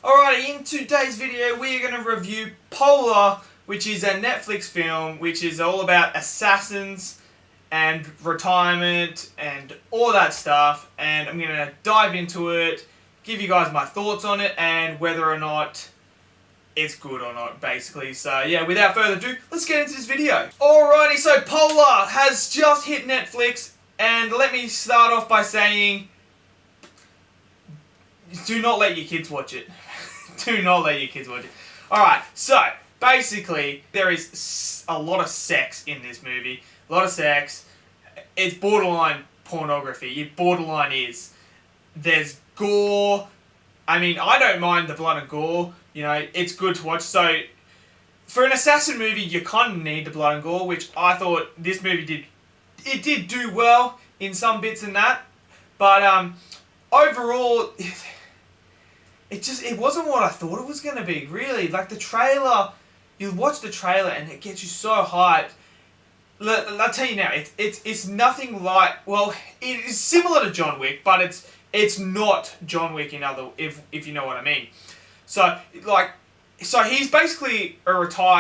Alright, in today's video we are going to review Polar, which is a Netflix film which is all about assassins and retirement and all that stuff, and I'm going to dive into it, give you guys my thoughts on it and whether or not it's good or not, basically. So yeah, without further ado, let's get into this video. Alrighty, so Polar has just hit Netflix, and let me start off by saying, do not let your kids watch it. Do not let your kids watch it. Alright, so basically there is a lot of sex in this movie. A lot of sex. It's borderline pornography. It borderline is. There's gore. I mean, I don't mind the blood and gore. You know, it's good to watch. So, for an assassin movie, you kind of need the blood and gore, which I thought this movie did. It did do well in some bits and that, but overall, it wasn't what I thought it was going to be. Really, like the trailer, you watch the trailer and it gets you so hyped. I'll tell you now, it's nothing like, well, it is similar to John Wick, but it's not John Wick if you know what I mean. So he's basically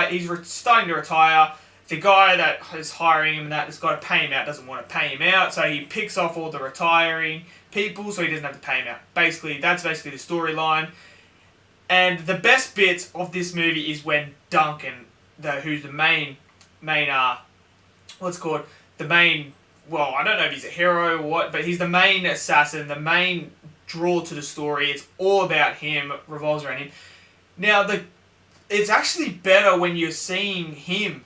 he's starting to retire. The guy that is hiring him and that has got to pay him out doesn't want to pay him out, so he picks off all the retiring people so he doesn't have to pay him out. That's basically the storyline. And the best bits of this movie is when Duncan, who's the main well, I don't know if he's a hero or what, but he's the main assassin, the main draw to the story. It's all about him, revolves around him. Now, it's actually better when you're seeing him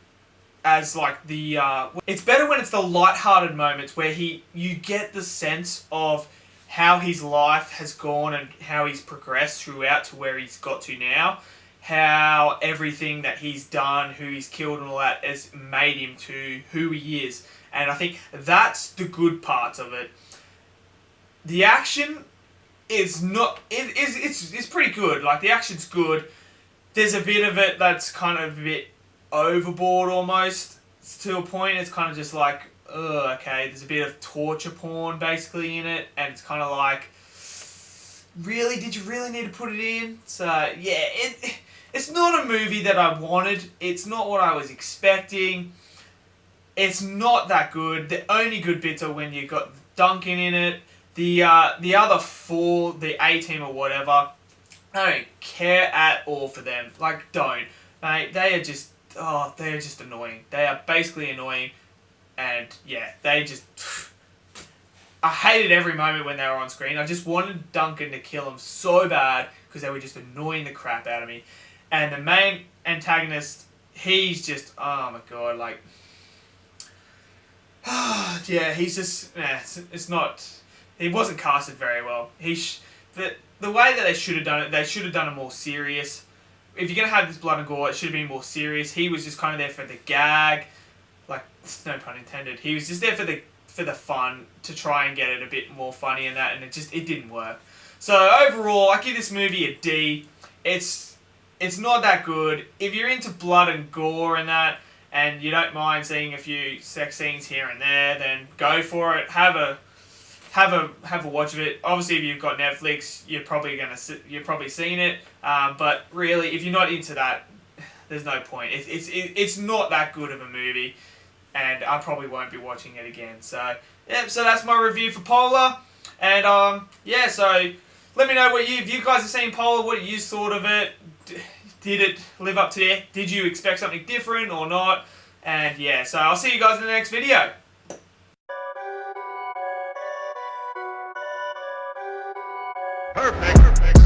as like it's better when it's the light-hearted moments where you get the sense of how his life has gone and how he's progressed throughout to where he's got to now. How everything that he's done, who he's killed and all that, has made him to who he is. And I think that's the good parts of it. The action is not... It's pretty good. Like, the action's good. There's a bit of it that's kind of a bit overboard almost. To a point, it's kind of just like, okay, there's a bit of torture porn basically in it. And it's kind of like, really? Did you really need to put it in? So, yeah, it's not a movie that I wanted. It's not what I was expecting. It's not that good. The only good bits are when you got Duncan in it. The other four, the A-team or whatever, I don't care at all for them. Like, don't. Mate, they're just annoying. They are basically annoying. And, yeah, I hated every moment when they were on screen. I just wanted Duncan to kill them so bad because they were just annoying the crap out of me. And the main antagonist, he's just, oh my god, like, yeah, he's just, it's not, he wasn't casted very well. The way that they should have done it, they should have done it more serious. If you're going to have this blood and gore, it should have been more serious. He was just kind of there for the gag, like, no pun intended. He was just there for the fun, to try and get it a bit more funny and that, and it didn't work. So overall, I give this movie a D. It's not that good. If you're into blood and gore and that, and you don't mind seeing a few sex scenes here and there, then go for it. Have a watch of it. Obviously, if you've got Netflix, you're probably seen it. But really, if you're not into that, there's no point. It's not that good of a movie, and I probably won't be watching it again. So yeah, so that's my review for Polar, and yeah, so let me know if you guys have seen Polar, what you thought of it. Did it live up to it? Did you expect something different or not? And yeah, so I'll see you guys in the next video. Perfect.